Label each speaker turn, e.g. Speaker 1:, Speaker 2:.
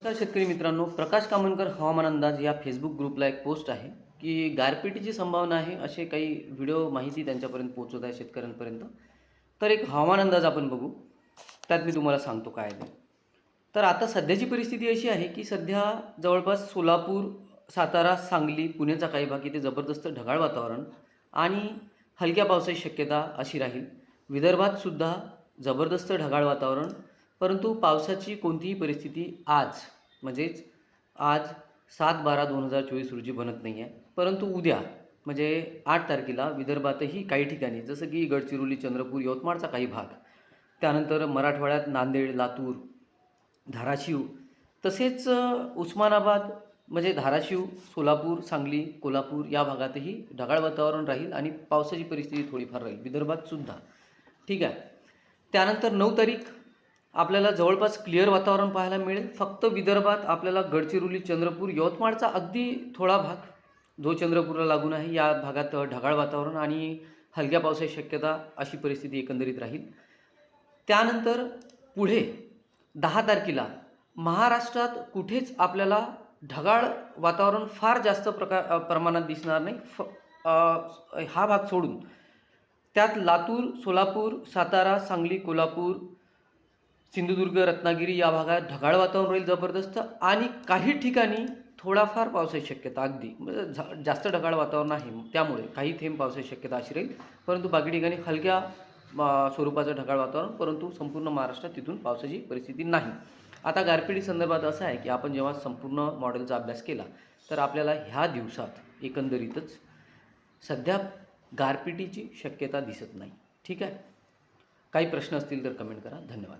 Speaker 1: तर शेतकरी मित्रांनो, प्रकाश कामनकर हवामान अंदाज या फेसबुक ग्रुपला एक पोस्ट आहे की गारपिटीची संभावना आहे, असे काही व्हिडिओ माहिती त्यांच्यापर्यंत पोहोचवत आहे शेतकऱ्यांपर्यंत. तर एक हवामान अंदाज आपण बघू, त्यात मी तुम्हाला सांगतो काय आहे ते. तर आता सध्याची परिस्थिती अशी आहे की सध्या जवळपास सोलापूर, सातारा, सांगली, पुण्याचा काही भाग इथे जबरदस्त ढगाळ वातावरण आणि हलक्या पावसाची शक्यता अशी राहील. विदर्भात सुद्धा जबरदस्त ढगाळ वातावरण, परंतु पावसाची कोणतीही परिस्थिती आज म्हणजेच आज 7/12/2024 रोजी बनत नाही आहे. परंतु उद्या म्हणजे 8 तारखेला विदर्भातही काही ठिकाणी जसं की गडचिरोली, चंद्रपूर, यवतमाळचा काही भाग, त्यानंतर मराठवाड्यात नांदेड, लातूर, धाराशिव, तसेच उस्मानाबाद म्हणजे धाराशिव, सोलापूर, सांगली, कोल्हापूर या भागातही ढगाळ वातावरण राहील आणि पावसाची परिस्थिती थोडीफार राहील विदर्भात सुद्धा. ठीक आहे. त्यानंतर 9 तारीख आपल्याला जवळपास क्लिअर वातावरण पाहायला मिळेल. फक्त विदर्भात आपल्याला गडचिरोली, चंद्रपूर, यवतमाळचा अगदी थोडा भाग जो चंद्रपूरला लागून आहे या भागात ढगाळ वातावरण आणि हलक्या पावसाची शक्यता अशी परिस्थिती एकंदरीत राहील. त्यानंतर पुढे 10 तारखेला महाराष्ट्रात कुठेच आपल्याला ढगाळ वातावरण फार जास्त प्रमाणात दिसणार नाही. हा भाग सोडून त्यात लातूर, सोलापूर, सातारा, सांगली, कोल्हापूर, सिंधुदुर्ग, रत्नागिरी या भागात ढगाळ वातावरण राहील जबरदस्त आणि काही ठिकाणी थोडाफार पावसाची शक्यता, अगदी म्हणजे जास्त ढगाळ वातावरण आहे त्यामुळे काही थेंब पावसाची शक्यता अशी राहील. परंतु बाकी ठिकाणी हलक्या स्वरूपाचं ढगाळ वातावरण, परंतु संपूर्ण महाराष्ट्रात तिथून पावसाची परिस्थिती नाही. आता गारपिटी संदर्भात असं आहे की आपण जेव्हा संपूर्ण मॉडेलचा अभ्यास केला तर आपल्याला ह्या दिवसात एकंदरीतच सध्या गारपिटीची शक्यता दिसत नाही. ठीक आहे. काही प्रश्न असतील तर कमेंट करा. धन्यवाद.